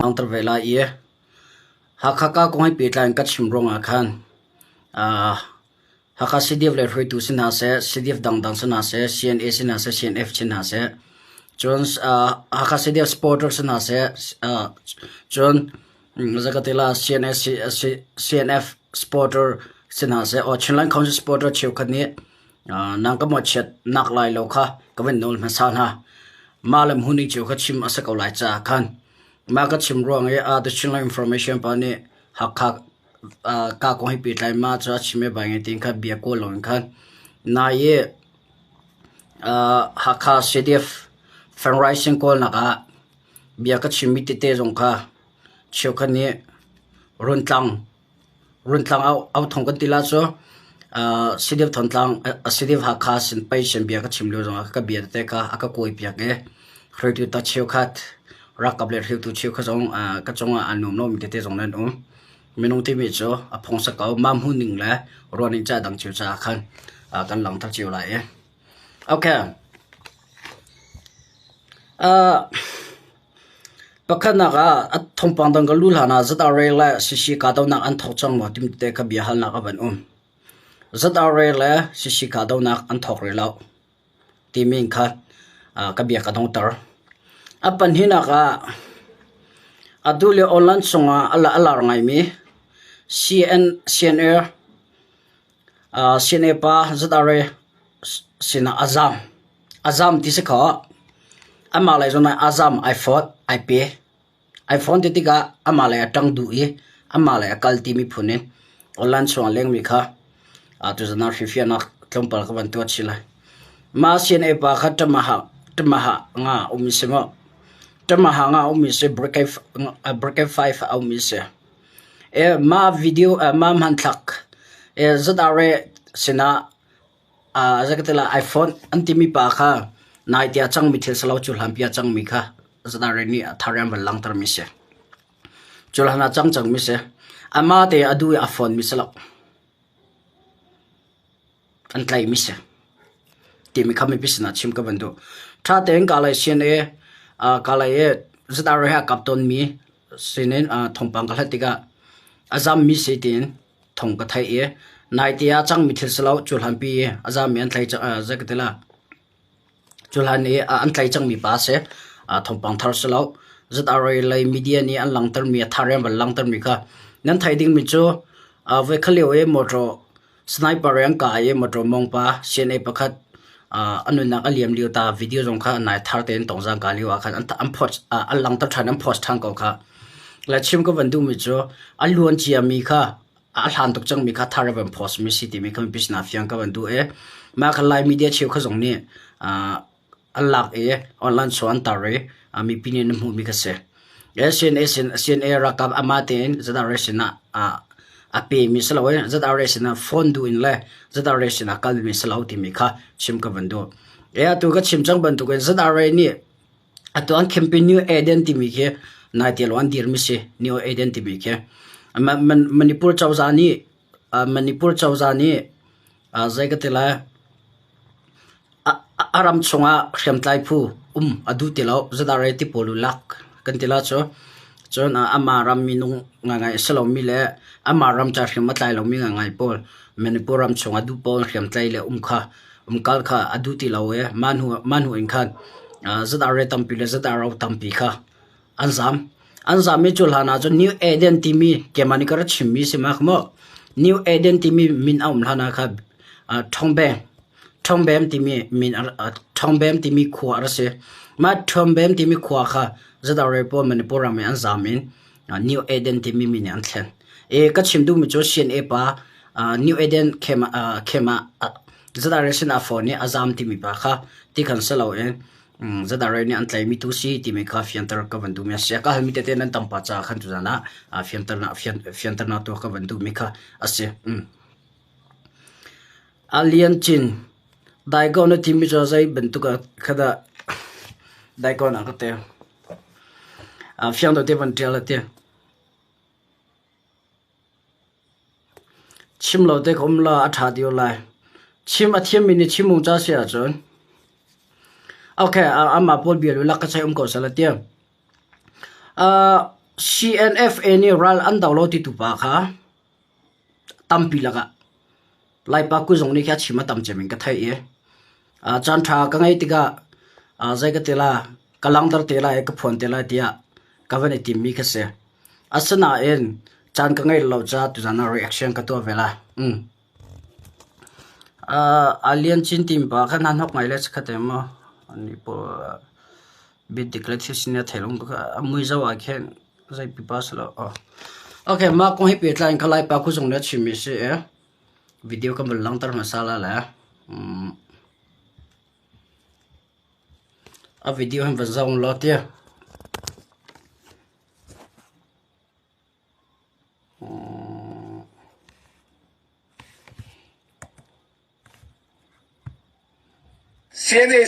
ang tervela ie hakaka ko hai pitlan kat chimrong akhan haka CDF le roi tu sin ha se CDF dang sin ha se CNA sin ha se CNF sin ha se Jones haka CDF supporter sin ha se John zakatela CNF supporter sin ha se o chinlan council supporter chiu khani nang ka mo chet nak lai lo kha kawen nol masan ha malam huni chiu kha chim asakau lai cha khan maga chimrong e the channel information pani hakha ka ko hi pitlai ma cha chime bangi tin kha bia ko long khan na ye hakha CDF fundraising call na ka bia ka chimi te jong kha cheu khani runtlang au thong kan tila so CDF thontlang CDF hakha sin pai sin bia ka chimlo jong ka bia te ka aka koi pia ke khretu ta cheu khat rakable hiu tu chiu khajong ka chonga anom nom te te jong nan minung ti mi cho a phongsa ka mam hu ning la ronin cha dang chiu cha khan kan lang thak chiu lai okay pakhana ga athom pang dang galul hana zata re la sishi ka daw na an thok chang mo tim te ka bia hal na ka ban zata re la sishi ka daw na an thok re law ti ming kha ka bia ka dong tar apan hina ka adule online songa ala ngai mi CNA pa zadare sina azam tisaka amala zona azam iphone titika amala tang du e amala kalti mi phune online songa leng mi kha tu zana fifia na klompal ka ban to chila ma CNA pa khatama nga umisema tamahanga umise break 5 umise ma video ma manthak zadare sina zakatela iphone antimi pa kha naitia chang mi thel salau chul hampia chang mi kha zadare ni tharam lang tar mise chulhana chang mise ama te adu iphone mi salau antlai mise timi khami bisna chim ka bandu tha teng kalai CNA kalaye zadare ha kapton mi sinen thongpang kalatika azam mi setin thong ka thai e naitia chang mi thil salau chulhan pi azam mi an thlai zakatela chulhan e an thlai chang mi pa se thongpang thar salau zadare lai media ni an langtar mi tharem langtar mi kha nan thai ding mi cho ve khaleo e moto sniper yang ka e moto mongpa CNA pakhat anuna aliam liu ta video jong kha nai thar ten tong jang ka liwa khan am post alang ta than am post thang ko kha la chim ko bandu mi cho aluan chi mi kha a hlan tok chang mi kha thar ban post mi city mi kham bisna fyang ka bandu e ma kha live media chiu kha jong ni alak e online so an tare mi pinin mu mi kha se SN rakab amaten zada resina ape mi salawe zada resina phone du in le zada resina kal mi salau ti mi kha chim ka bandu e atu ka chim chang bandu ko zada re ni atu an campaign new identity mi ke na ti lwan dir mi se new identity mi ke manipur chawzani zaiga tela aram chunga khemtlai phu adu tilau zada re ti polulak kan tila chon amaram minung ngai salo mi le amaram cha khema tlai lo mi ngai pol manipuram chunga du pol khem tlai le umkal kha adu ti lawe manhu in khan zadare tampi le zadara tampi kha anzam mi chulhana jo new identity mi kemani kar chimmi se makhmo new identity mi min aum lana kha thongbem ti mi min thongbem ti mi khwa arse ma thongbem ti mi khwa kha zadare po manipuram mi anzamin new identity mi min an thlen e ka chimdu mi cho CNA pa new eden khema zadare sin afon ni azam ti mi pa kha ti khan salo en zadare ni antlai mi tu si ti mi kha fiantar ka bandu mi ase ka mi te nan tampa cha khan tu jana fiantar na to ka bandu mi kha ase alien chin daigon ti mi jo zai bantu ka khada daigon ka te fiantar te ban tel te chim lo te kom la atha dio lai chim athiam mi ni chimung cha sia chon okay ama pol bi lu la ka chai ko sala tia CNFA นี่รัลอันดาวโลติตุปาค่ะตั้มปีละกะไล่ปากุจงนี่แค่ชิมาตั้มเจมิงก็ไทยจันทราก็ไงติกะใจก็เตล่ากำลังตระเตล่าเอกพนเตล่าเดียก็วันนี้ทีมมีแค่เสียอาสนะจันก็ไงเราจะตุจานา reaction ก็ตัวเวลาalien chin team pa khan nok mai le khatema ani po bit declaration ne thelong ka amui zawa khen zai pipa sala okay ma ko hi pe tlain khalai pa khu jong ne chimi se video ka lang tar masala la a video hem vazong lot ya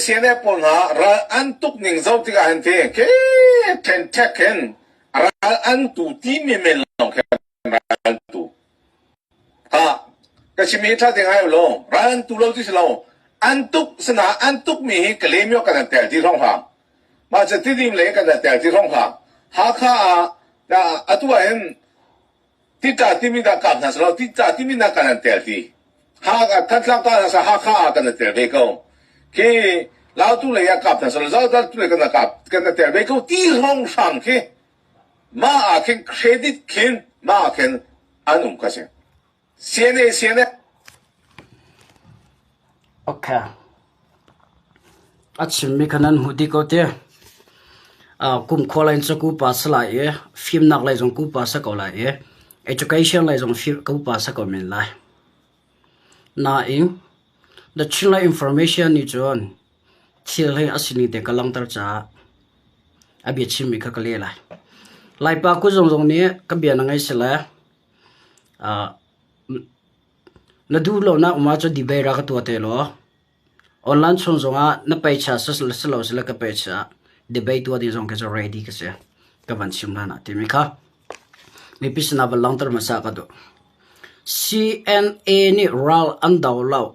Siene pon ha ra antuk ning zau ti ga hante ke ten teken ra antu ti me men long ke ra antu ha ka chimi tha ding hai lo ra antu lo ti lo antuk sna antuk mi hi kle myo kan tel ti rong ha ma cha ti dim le kan tel ti rong ha ha kha da atu en ti ta ti mi da ka na so ti ta ti mi na kan tel ti ha ka tla ka sa ha kha kan tel be ko ke lao tu le ya kap ta so zao ta tu le kana kap kana te be ko ti hong sang ke ma a ken credit ken ma ken anum ka se siene okay achim mi khanan hudi ko te kum kholain cha ku pa sala film nak lai jong ku pa sa ko la education lai jong film ku pa sa ko men lai na in the chila information ni jon thil he asini te kalang tar cha abi chimi kha kale lai pa ku jong jong ni ka bia na ngai sela na du lo na uma cho di bai ra ka to te lo online chong jong a na pai cha sa lo sela ka pai cha de bai to di jong ka so ready ka se ka ban chim na ti mi kha mi pisna ba lang tar ma sa ka do CNA ni ral andaw law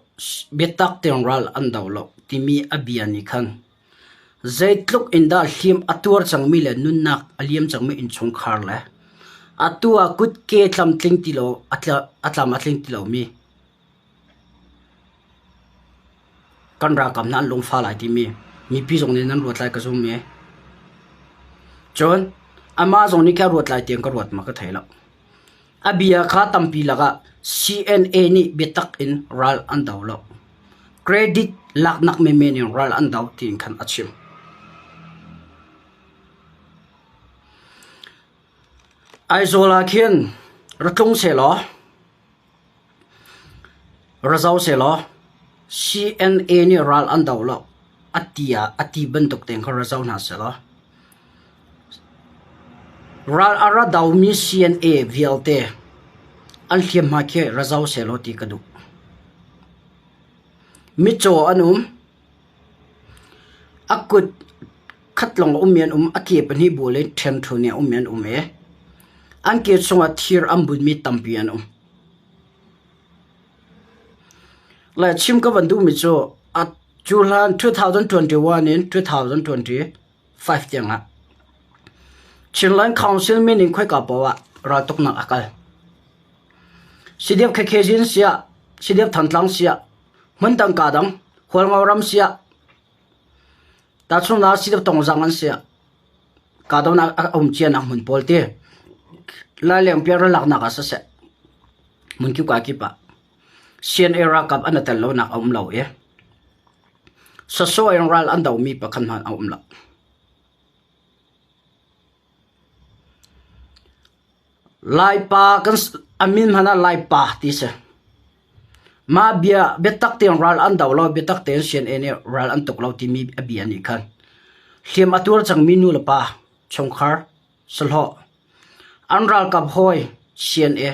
betak teng ral andaw law timi abiani khan zaitluk inda hlim atur changmi le nunnak aliam changmi in chung khar le atua kut ke tlam tling tilo atlam atling tilo mi kanra kam nan long fa lai ti mi pi jong ne nan rot lai ka zum me chon ama jong ni kha rot lai teng ka rot ma ka thaila abia kha tampi laga CNA ni betak in ral andaw law credit lak nak me men in ral andaw tin khan achim aizola khen ratlong se lo razau se lo CNA ni ral andaw law ati bentuk teng kha razau na se lo ral ara daw mi CNA vialte al thiam ma ke razau se lo ti kadu mi cho anum akut khatlong umian ake pani bole them thone umian e anke chonga thir ambud mi tampian la chim ka bandu mi cho at julan 2021 in 2025 tianga Chinland Council meeting khoi ka pawa ra tok na akal sidep khekejin sia sidep thantlang sia mentang kadang hol ngawram sia ta chuna sidep tong zangan sia kadona chian ang mun polte la lem piar lak na ka sa mun ki ka ki pa sian era kap anatal lo nak lo sa so ang ral andaw mi pa khan han la lai pa kan amin hana lai pa ti se ma bia betak te ral andaw lo betak te sian ene ral an tok lo ti mi abiani khan hlim atur chang minu la pa chongkhar salho anral kap hoi sian e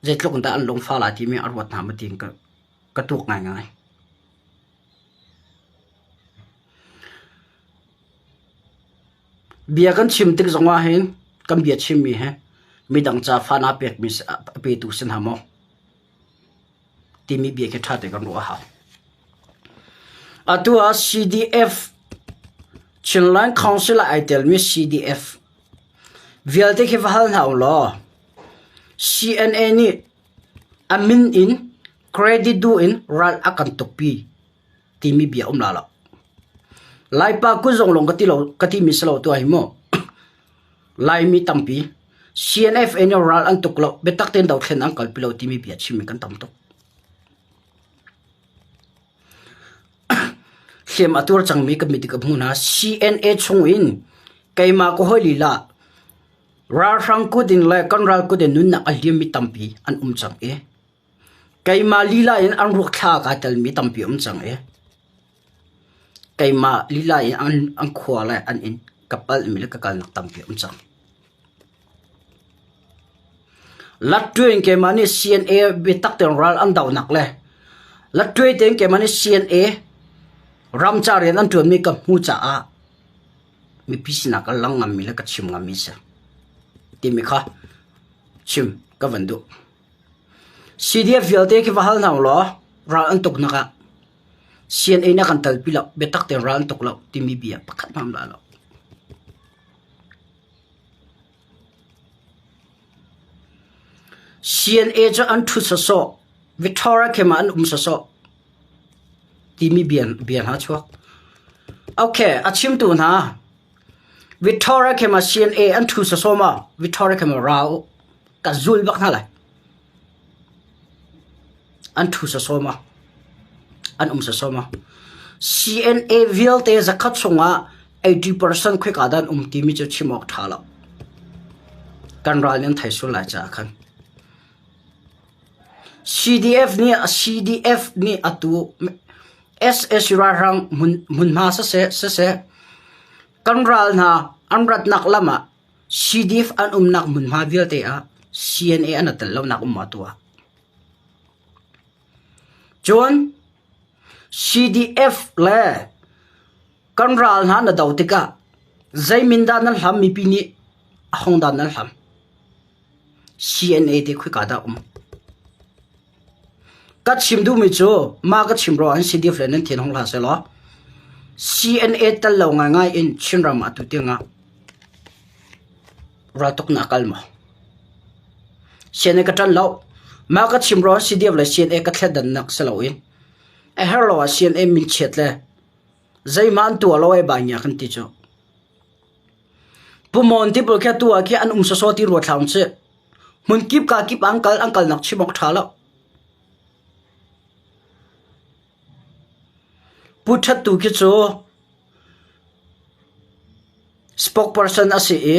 jetlok da an long fa la ti mi arwat na mating ka tuk ngai bia kan chim tik zonga hen kam bia chim mi he midang cha fana pek mi pe tu sen hamo timi bia ke thate kan ro ha atua CDF Chinland Council I tell me CDF vialte ke wahal hau lo CNA ni amin in credit du in ral akan tokpi timi bia la lai pa ku zong long kati mi salo to ai mo lai mi tampi CNF en ral an tuklo betak ten daw thlen angkal pilo timi bia chimi kan tam to hem atur changmi committee ka bhuna CNA chungin kaima ko holila rar rang ku din la kan ral ku den nun na aliam mi tampi an chang e kaima lila in an ruk tha ka tel mi tampi chang e kaima lila in an khwala an in kapal mi ka kal nak tampi chang latuen ke mani CNA betak ten ral an daw nak le latuen ten ke mani CNA ramcharian an tuan mi ka hu cha a mi pisina ka lang ngam mi la ka chim ngam mi sa ti mi kha chim ka vandu CDF vialte ki wahal na lo ra an tok na ka CNA na kan talpila betak ten ra an tok lo ti mi bia pakhat mam la lo CNA cho an thu sa so Victoria ke man sa so timi bian ha chuak okay achim tu na Victoria ke ma CNA an thu sa so ma Victoria ke ma rao ka zul bak na lai an thu sa so ma an sa so ma CNA vialte zakat songa 80% khwe ka dan timi cho chimok thala kan ral nen thai su la cha khan CDF ni atu SS rarang mun ma sa se kanral na amrat nak lama CDF an nak mun ma vialte a CNA an atal law nak matua John CDF le kanral na na dautika zaiminda nan ham mi pini ahongdan nan ham CNA te khukada kat chimdu mi chu ma ka chimro an CDF len thin hong la se lo CNA tal lo ngai in chinram atu tinga ratok na kalma CNA ka tan lo ma ka chimro CDF la CNA ka thledan nak se lo in a herlo a CNA min chetle zai man tu lo e ba nya kan ti chu pumon ti pol kha tu a ki an so so ti ro thlaung che mun kip ka kip angkal nak chimok thala Puthat tu ki cho spokesperson ase e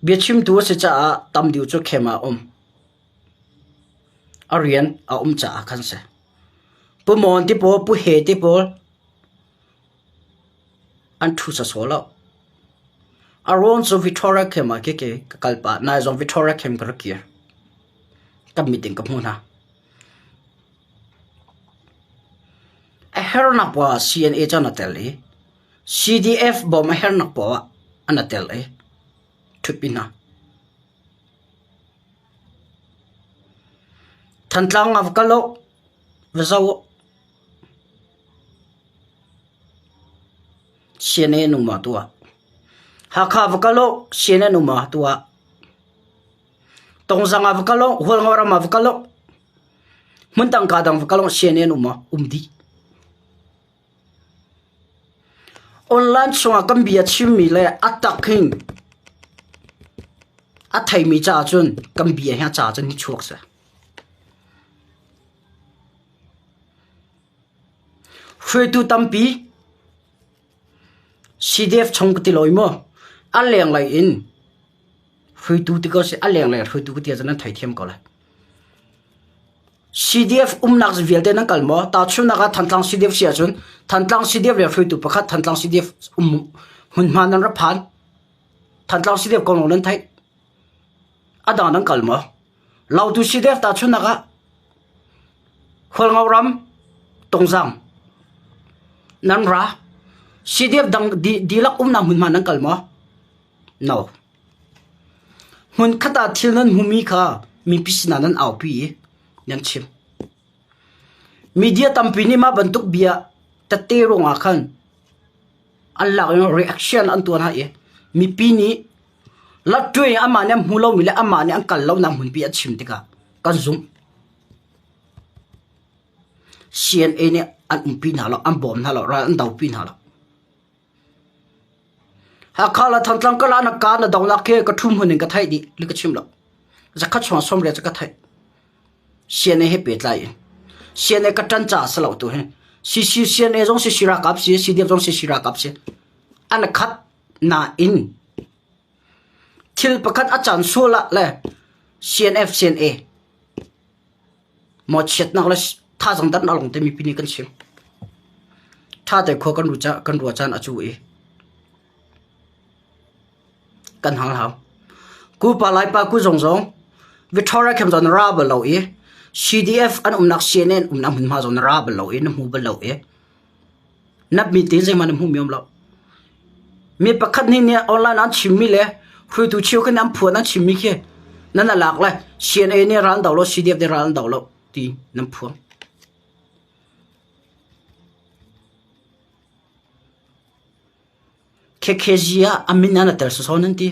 bechim tu se cha tam diu cho khema arian a cha khan se pu mon ti po pu he ti po an thu sa sola aron so Victoria khema ke kalpa na zo Victoria khem kar kia kam meeting ka huna a herna po CNA chana tele CDF bom herna po anatel e thupina thantlang avkalo vazaw CNA numa tua hakha avkalo CNA numa tua tongzang avkalo holngora avkalo muntang kadang avkalo CNA numa online songa kambia chimmi le attacking athai mi cha chun kambia ha cha chun ni chuak sa free to tampi CDF chongkti loimo aleng lai in free to ti ko se aleng lai free to ti jana thai thiam ko la CDF nak vialte na kalmo ta chuna ka thantlang CDF sia chun thantlang CDF le free to pakhat thantlang CDF hun manan ra phan thantlang CDF ko non thai ada nan kalmo lau tu CDF ta chuna ka holngawram tongzang nan ra CDF dang dilak na hun manan kalmo no hun khata thilnan humi kha mi pisna nan aupi yan chim media tampini ma bantuk bia tatero nga khan Allah yung reaction an tuan ha e mi pini la tui ama ne mu lo mi le ama ne an kal lo na mun pi a chim tika kan zum CNA ne an pi na lo an bom na lo ra an dau pi na lo ha khala thang tlang kala na ka na dau na ke ka thum hunin ka thai di li ka chim lo za kha chwa som le za ka thai CNA he pet lai CNA ka tan cha sa lo tu he CNA jong se shira kap si CDF jong se shira kap si an khat na in thil pakhat achan sula le CNF CNA mo chet na la tha jang dan along te mi pini kan sim tha te kho kan ru chan achu e kan hang hang ku pa lai pa ku jong jong Victoria kem jon ra ba lo e CDF an nak CNN nak mun ma jon ra ba lo e na mu ba lo e nap mi te je man mu miom lo mi pakhat ni ne online an chimmi le hui tu chiu kan am phu na chimmi ke nana lak la CNA ne ran daw lo CDF de ran daw lo ti nam phu KKGA amina na tel so nan ti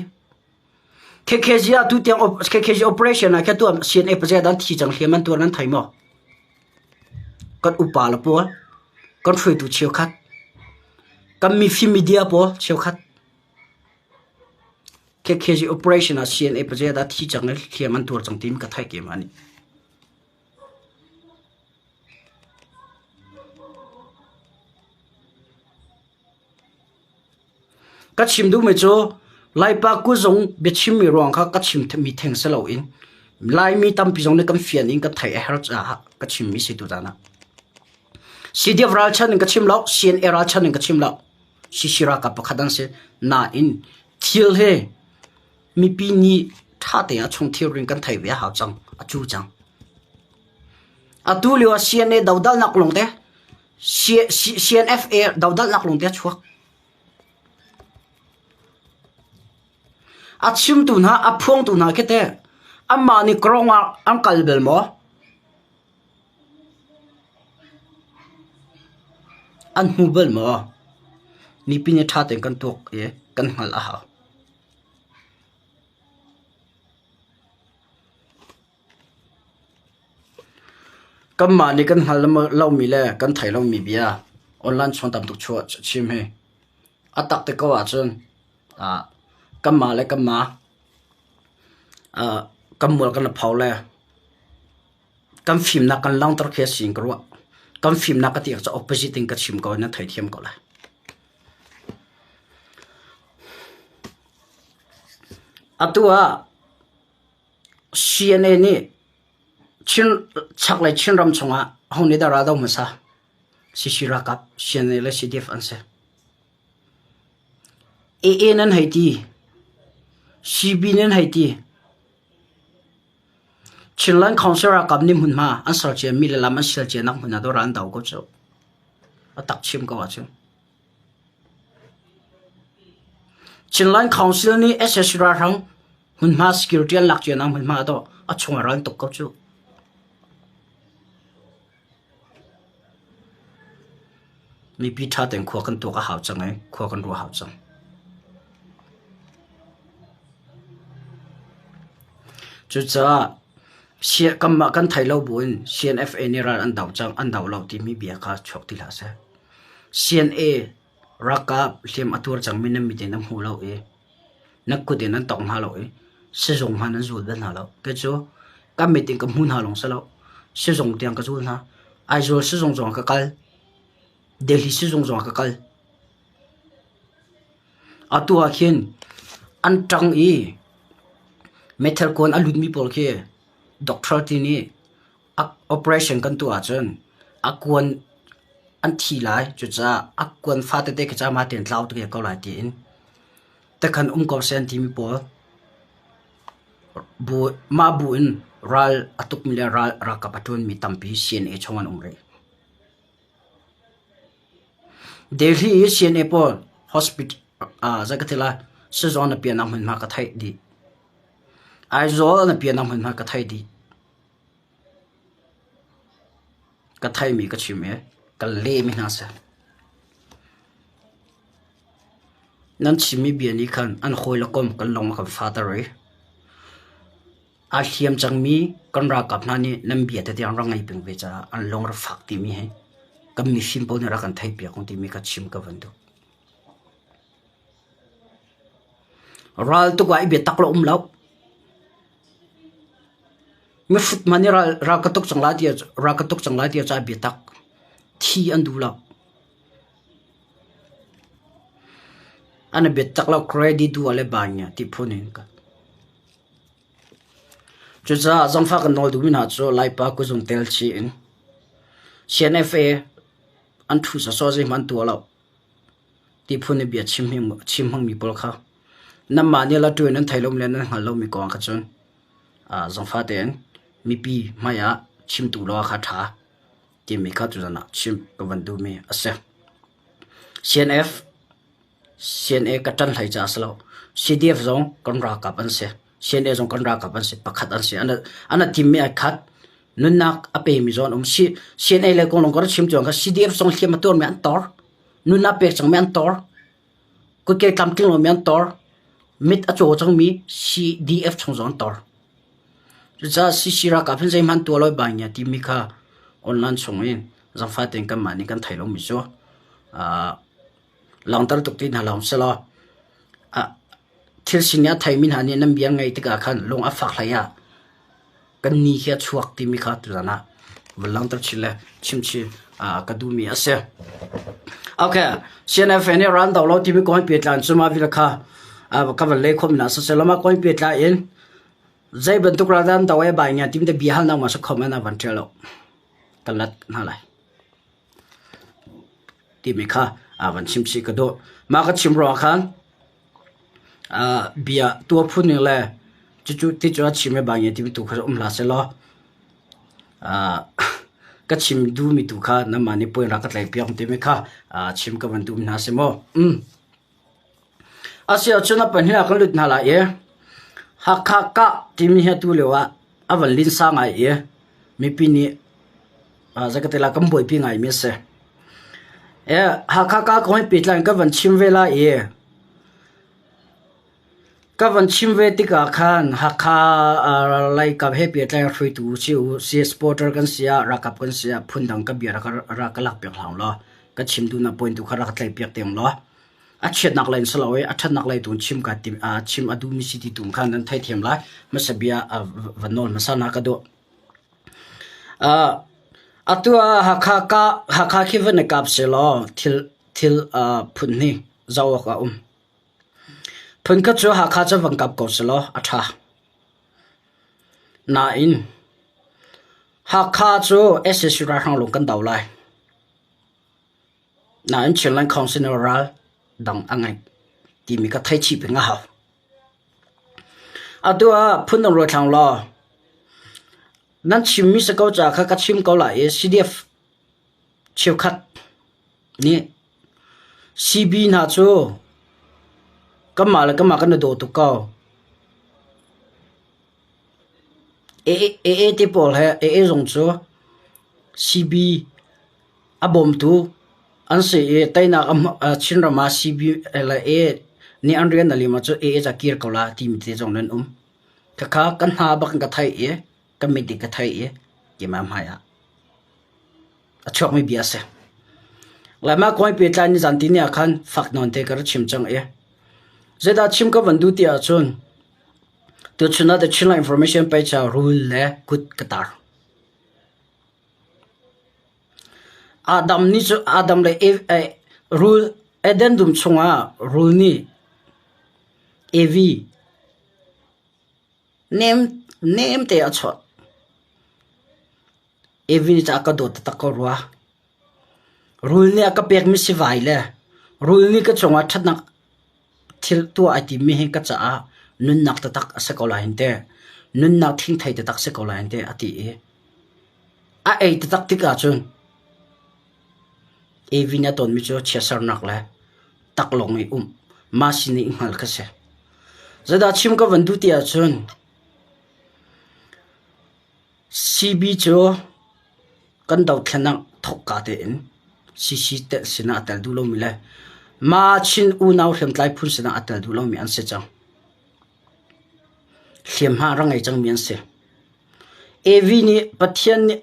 KKGA tu tiang KKG operation na ka tu CNA pa dan thi chang hleman tur nan thai mo kan upa la po kan hui tu chiu khat kan mi fi media po chiu khat KKG operation a CNA pa da thi chang hleman tur chang tim ka thai ke mani ka chim du me cho lai pa ku zong be chim mi rong kha ka chim mi theng sa lo in lai mi tam pi zong ne kam fian in ka thai her cha ka chim mi si tu dana CDF ral chan ka chim lo CNA ral chan ka chim lo shishira ka pakhadan se na in thil he mi pi ni tha te a chung thil ring kan thai we ha chang a chu chang a tu liwa CNA dawdal nak long te CNFA dawdal nak long te chuak achim tu na aphuang tu na kete amma ni kronga am kalbel mo an hubel mo ni pine tha ten kan tok e kan hal a ha kamma ni kan hal lo mi le kan thai lo mi bia online chon tam tu chua chim he atak te ko a chon a kamma le kamma kamul kan phau le kam phim na kan lang tor khe sing kro kam phim na ka ti cha opposite ka chim ko na thai thiam ko la atua CNA ni chin chak lai chin ram chunga honi da ra da masa sishira kap CNA le CDF anse AA nan haiti CB nen haiti Chinlan council kap ni mun ma ansar che mi le lam ansar che nak mun do ran daw ko cho atak chim ko wa chu Chinlan council ni SS ra rang mun ma security lak che nak mun ma do a chung ran tok ko chu mi pi tha ten kho kan to ka haw chang ai kho kan ru haw chang chu cha sia kamma kan thailo bun CNFA ni ran an daw chang an daw lo ti mi bia kha chok ti la sa CNA raka hlem atur chang min mi te nam hu lo e nak ku de nan tong ha lo e se jong han an zul ben ha lo ke cho ka meeting ka mun ha long sa lo se jong tiang ka zul na ai zo se jong jong ka kal Delhi se jong jong ka kal atua khin an tang e metal kon alut mi pol ke doctor tini operation kan tu a chen akwan an thi lai chu cha akwan fa te ke cha ma ten tlau te ko lai tin te kan ko sen ti mi pol bu ma bu in ral atuk mi le ral ra ka patun mi tampi CNA chongan umre Delhi CNA pol hospital zagatela sezon pia nam ma ka thai di aizol na pia nam ma ka thai di ka thai mi ka chime ka le mi na sa nan chimi biani khan an khoilakom kan long ka father a thiam changmi kan ra kapna ni nambia te tiang rangai ping vecha an long ra fak ti mi he kam mi simple ne ra kan thai pia kong ti mi ka chim ka vandu ral tu ga ibe taklo umlau me fut mani ra ka tok changla dia cha bi tak thi an du la ana bet taklo credit du ale banya ti phonin ka chuza zongfa kan nol du min ha cho lai pa ku zung tel chi in CNFA an thu sa so je man tu lo ti phone bia chim hang mi pol kha nam ma ne la tu nan thailom len nan halo mi ko kha chon zongfa ten mi pi maya chim tu lo kha tha ti mi kha tu na chim ka van du mi ase CNA ka tan lai cha slo CDF zong kon ra ka pan se CNA zong kon ra ka pan se pakhat an se ana tim mi khat nun nak ape mi zon CNA le kon long ko chim chong ka CDF zong hlem tur mi an tor nun na pe chang mi an tor ko ke kam king lo mi an tor mit a cho chang mi CDF chong zon tor za sira ka phin zai man tu loi ba nya ti mi kha online chong in zang fa teng kam mani kan thailo mi zo long tar tuk tin halom selo thil sinya thaimin hani nam biang ngai tika khan long afak hlaya kan ni khia chuak ti mi kha turana long tar chile chimchi kadumi ase okay CNF ne ran daw lo ti mi ko pi tlan chuma vil kha ka le khom na sa selama ko pi tla in zai ban tuk radan dawe ba nya tim de bihal na ma sa khom na van trelo kalat na lai ti mi kha van chimchi ka do ma ka chim ro khan bia tua phun ni le chu ti chu chime ba nge ti tu kha la se lo ka chim du mi tu kha na mani point ra ka tlai piang ti mi kha chim ka van du na se mo asia chuna pan hi kan lut na la ye ha kha ka ti mi ha tu le wa awan lin sa ngai ye mi pi ni zakatela kam boi pi ngai mi se ha kha ka ko pi tlan ka van chim ve la ye ka van chim ve ti ka khan ha kha lai ka he pi tlan free tu chiu CS porter kan sia ra kap kan sia phun dang ka bia ra ka lak pe hlang lo ka chim du na point tu khara tlai pe tem lo a chet nak lain selawe a that nak lai tu chim ka tim chim adu mi city tum khan nan thai them la masabia vanol masana ka do atua hakha khivan kap selo thil phun ni zawa ka phun ka chu hakha cha wang kap ko selo atha na in hakha chu ss ra hang lo kan daw lai na in chilan council ral dang angai ti mi ka thai chi pe nga ha atua phun ro thang lo nan chim mi sa ko cha kha ka chim ko la CDF chiu khat ni CB na chu kamal kan do tu ko e ti pol he e jong chu CB abom tu an se tai na chin rama CB la ni andrian na lima chu ja kir ko la ti mi te jong nan kha kan ha ba kan ka thai kamiti ka thai ki mam haya achok mi biase lama koi pe tlan ni janti ni akhan fak non te kar chim chang zeda chim ka vandu ti a chun to chuna the chila information page cha rule le kut katar adam le rule addendum chunga rule ni AV name te achot evin cha ka do ta ko ruwa rule ni aka pek mi si vai le rule ni ka chonga thatnak thil tu ati mi he ka cha nun nak ta tak asa ko la hinte nun nak thing thai ta tak se ko la hinte ati a ei ta tak tika chun evin aton mi cho chesar nak le tak long mi ma si ni ngal ka se zada chim ka vandu ti a chun CB cho kan daw thlenak thok ka te in CC te sina tel du lo mile ma chin u nau hlem tlai phun sina atal du lo mi an se chang hlem ha rangai chang mi an se AV ni pathian ni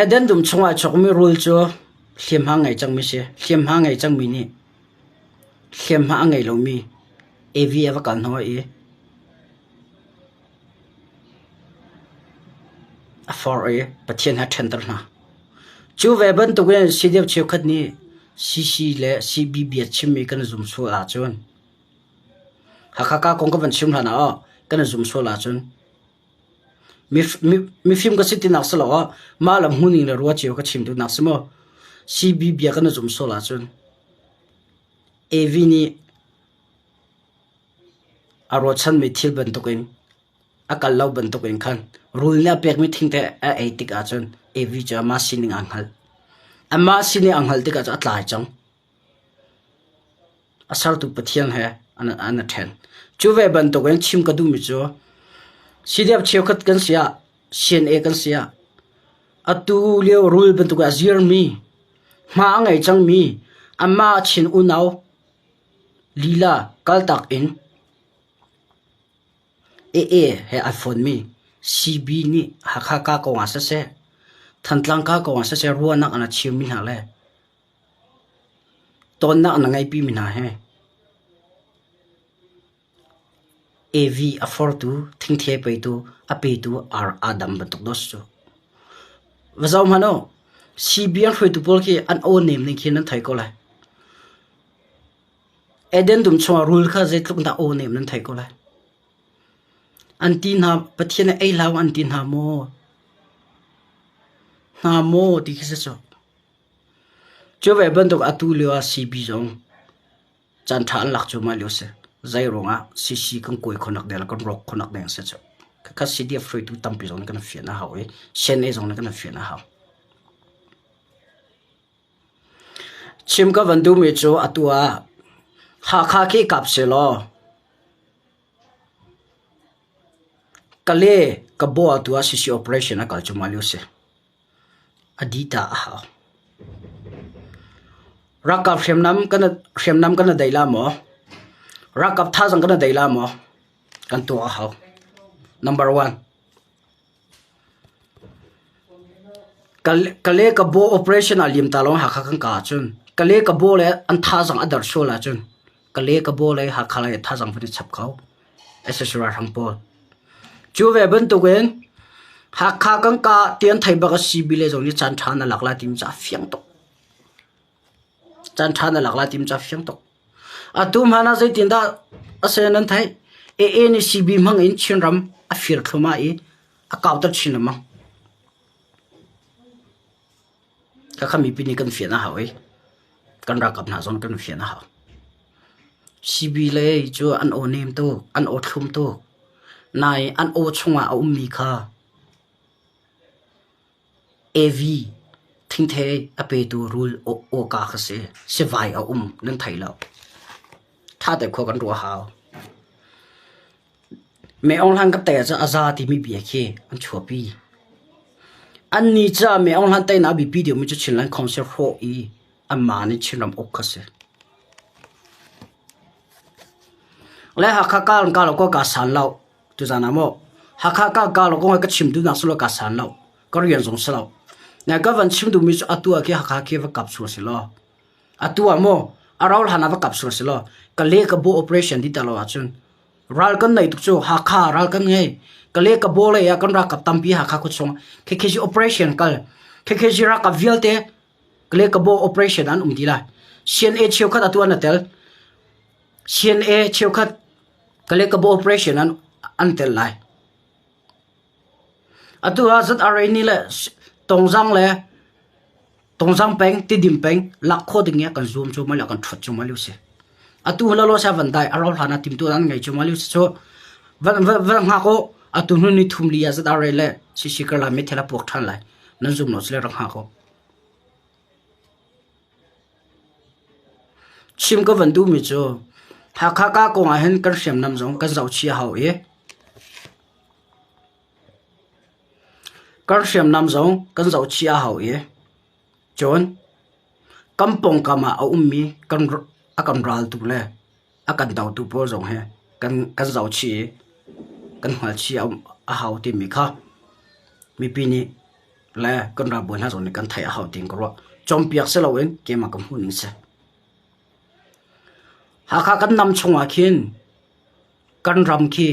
eden dum chunga chokmi rule cho hlem ha ngai chang mi se hlem ha ngai chang mi ni hlem ha ngai lo mi AV ava kan ho e a for a pathian ha tender na chu ve ban to gen sidep cheu khat ni CC le CBB chimi kan zum so la chon hakaka kong ka ban chim hana kan zum so la chon mi film ka sitin nak sala malam huning la ruwa cheu ka chim du nak smo CBB kan zum so la chon AV ni aro chan mi thil ban to gen akal law ban to gen khan rule na pek mi thing te a etik a chon AV cha ma sining anghal ama sini anghal te ka cha tlai chang asar tu pathian he ana then chuwe ban to gen chim ka du mi cho sidep cheu khat kan sia sien e kan sia atu leo rule ban to ga zir mi ma ngai chang mi ama chin u nau lila kal tak in he iPhone mi CB ni hakaka ko asa se thantlang ka ko asa se ruana ana chiu min ha le ton na ana ngai pi min ha he AV afford to think the pe to ape to ar adam batuk dos so wazau mano CB an hroi tu pol ki an o name ni khin an thai ko la eden dum chwa rule kha je tluk da o name nan thai ko la antin ha pathian ai law antin ha mo ti kise so cho ve ban to atu lewa CB jong chan than lak chu ma lo se zai ronga CC kan koi khonak del kan rok khonak deng se cho ka CDF free tu tampi jong kan fian na hawe shen e jong kan fian na haw chim ka van du me cho atua ha kha ki kap se lo kale ka bo atua CC operation a kal chu ma lo se adita ha rakap hriamnam kana daila mo rakap tha jang kana daila mo kan to ha number 1 kale ka bo operation alim talong ha kha kan ka chun kale ka bo le an tha jang adar so la chun kale ka bo le ha khala tha jang phani chap khau assessor hang po chu ve ban to gen ha kha kan ka tian thai ba ka CB le jong ni chan thana lakla tim cha fiang to chan thana lakla tim cha fiang to atum hana zai tinda asenan thai e ni CB mang in chinram a fir thuma e a kautar chinama ka khami pini kan fiana hawe kan rakap na zon kan fiana ha CB le chu an o name to an o thum to nai an o chunga a ummi kha AV thing the ape tu rule o ka khase se vai a nan thai lo tha te kho kan ro ha me ong hang ka te cha azati mi bi khe an chopi an ni cha me ong han te na bi video mi chu chinlan concert ho e amma ni chinam ok khase le ha kha ka lo ko ka san lo tu jana mo ha kha ka lo ko ka chim du na sulo ka san lo ko rian jong salo na ka van chim du mi chu atua ke ha kha ke va kap su se lo atua mo araul hana va kap su se lo ka le ka bo operation di ta lo a chun ral kan nei tu chu ha kha ral kan nge ka le ka bo le ya kan ra kap tampi ha kha ku chong ke ji operation kal ke ji ra ka vialte ka le ka bo operation an di la sien e cheu khat atua na tel sien e cheu khat ka le ka bo operation an tel lai atua zat are ni le tongzang peng ti dim peng lak kho ding ya kan zoom chu ma la kan thot chu ma lu se atu la lo sa van dai arol hana tim tu an ngai chu ma lu se so van ha ko atu nu ni thum liya zat are le si kala me thela pok than lai nan zoom no sle rang ha ko chim ka van du mi chu ha kha ka ko nga hen kan sem nam jong kan zau chi hau e kan sem nam jong kan zau chi hau e chon kampong kama a ummi kan akan ral tu le akan dau tu po zong he kan zau chi kan hal chi a hau ti mi kha mi pi ni le kan ra bon ha zong ni kan thai a hau ting ko chom piak se lo en ke ma kam hu ning se ha kha kan nam chunga khin kan ram ki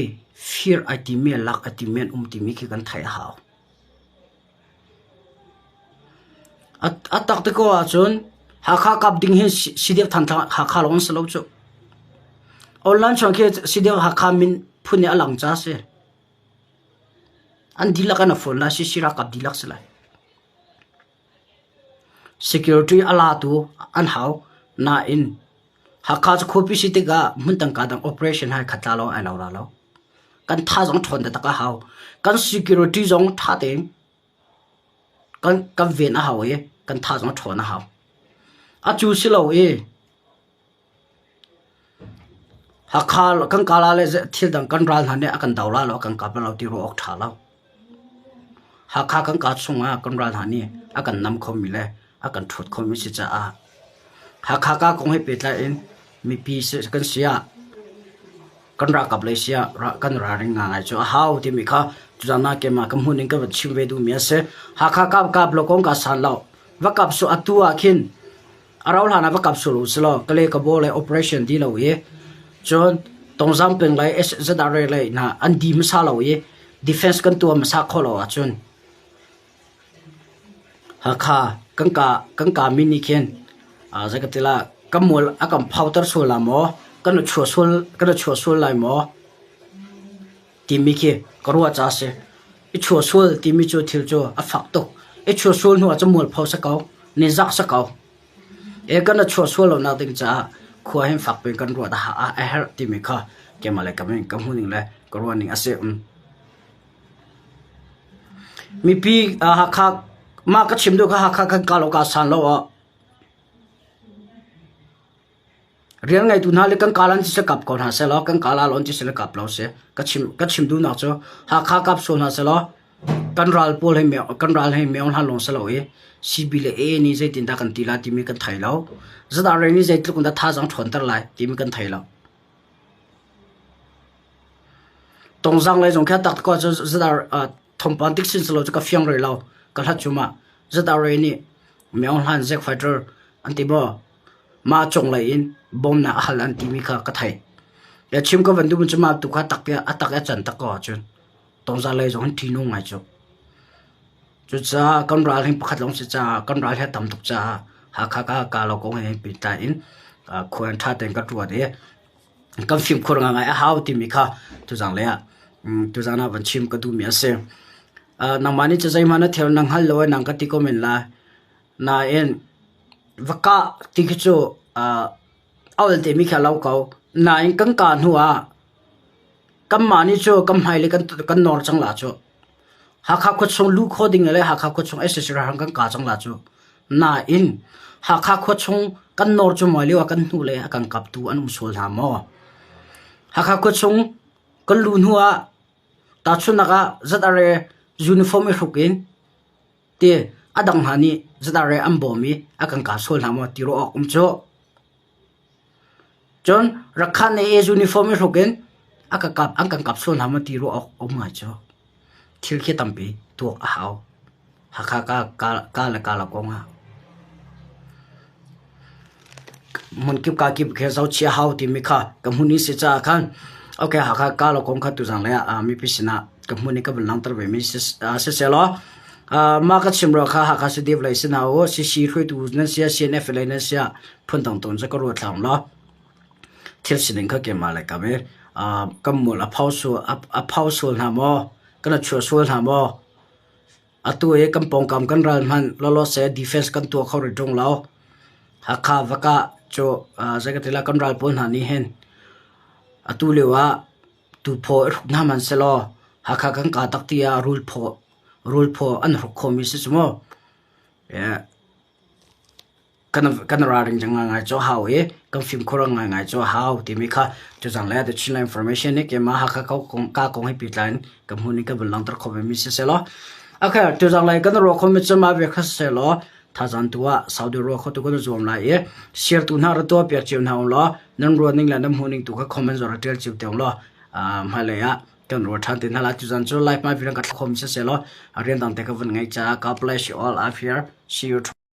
fear atime lak atime ti mi ki kan thai hau atak te ko a chun ha kha kap ding he sidiak than ha kha long se lo chu online chong ke sidiak ha kha min phune alang cha se an dilak na phone la si sira kap dilak se lai security ala tu an how na in ha kha chu khopi si te ga mun tang ka dang operation hai khatla lo ai lo la lo kan tha jong thon da ka how kan security jong tha teng kan ven a how e kan tha jong thon a how a chu si lo e ha kha kan kala le thil dang kan ral han ne akan dawla lo kan kap lo ti ro ok tha lo ha kha kan ka chunga kan ral han ni akan nam khom mi le akan thut khom mi si cha a ha kha ka kong he petla in mi pi se kan sia kan ra kap le sia ra kan ra ring nga ngai chu how ti mi kha jana ke ma kam huning ka chim ve du mi se ha kha kap lo kong ka san lo wa kap su atua khin araul hana wa kap su lo slo kale ka bo le operation di lo ye chon tong jam peng lai s da re le na an di ma sa lo ye defense kan tu ma sa kho lo a chon ha kha kan ka mini khen a zakatila kamol akam phautar sola mo kan chho sol lai mo timi ke karwa cha se I chho sol timi chu thil chu a phak to e chho sol nu a chamol phau sa kaw ne jak sa kaw e kan chho sol na ding cha khwa hem phak pe kan ro da a her timi kha kemale kamen kam huning le karwa ning ase mi pi ha kha ma ka chim do ka ha kha kan ka lo ka san lo a riang ngai tu na le kan kalan chi se kap ko na se lo kan kala lon chi se le kap lo se ka chim du na cho ha kha kap so na se lo kan ral pol he me kan ral he me on ha long se lo e si bi le e ni je tin da kan ti la ti mi kan thai lo zada re ni je tu kun da tha jang thon tar lai ti mi kan thai lo tong jang le jong kha tak ko zada thom pan tik sin se lo ka fyang re lo ka la chuma zada re ni me on han zek fighter anti bo ma chong lai in bom na hal an ti mi kha ka thai ya chim ko vandu chuma tu kha tak ya atak ya chan tak ko chun tong za le jong thi no ngai chu cha kan ral hin pakhat long se cha kan ral ha tam tuk cha ha kha ka lo ko he pi ta in khoan tha ten ka tu de kan phim khor nga a how ti mi kha tu jang le ya tu jana ban chim ka du mi ase nang mani cha jai mana thel nang hal lo nang ka ti ko men la na en vaka ti chu awal te mi kha lau ko na in kan ka nuwa kam mani chu kam hai le kan nor chang la chu ha kha ko chung lu kho ding le ha kha ko chung ss ra hang kan ka chang la chu na in ha kha ko chung kan nor chu moi le wa kan nu le kan kap tu anum sol ha mo ha kha ko chung kan lu nuwa ta chu na ga zat are uniform e hukin te adang hani zadare ambomi akan ka sol hamo tiro okum cho jon rakhan e uniform rogen akakap angkan kap sol hamo tiro okum ma cho thil khe tampi to a haw hakha ka la konga mon kip ka kip khe zau chi haw ti mi kha kamuni se cha khan okay hakha ka lo kong kha tu jang le mi pisina kamuni ka belang tar be mi se lo ma ka chimro kha ha ka se dev lai sina o si hroi tu na sia cnf lai na sia phun tang ton ja ko ro thang lo thil sin kha ke ma la ka be kamul a phau so na mo kana chu so na mo atu e kampong kam kan ral man lo se defense kan tu kho ri dong lao ha kha vaka cho zagatila kan ral pon ha ni hen atu lewa tu pho na man se lo ha kha kan ka tak tia rule pho an ro khomi se mo ya kan raring janga ngai cho how e kan film khorang ngai cho how ti mi kha cho jang la de chin information ne ke ma ha kha ka kong he pitline kam huni ka belang tar khobe mi se lo okay to jang lai kan ro khomi chama be kha se lo ท่าจันตัวซาอุดิโรเขาตัวก็จะจวมไล่เชียร์ตุนหาตัวเปียกจิวนาล้อนั่งรัวนิ่งแล้วน้ำหูนิ่งตัวก็คอมเมนต์จอร์เจลจิวเตียงล้อมาเลยกันรัวทันตินหาลาจุจันจูไลฟ์มาวิรังกัดคอมเมนต์เสร็จล้อเรียนตั้งแต่ก็วันไงจ้า God bless you all up here see you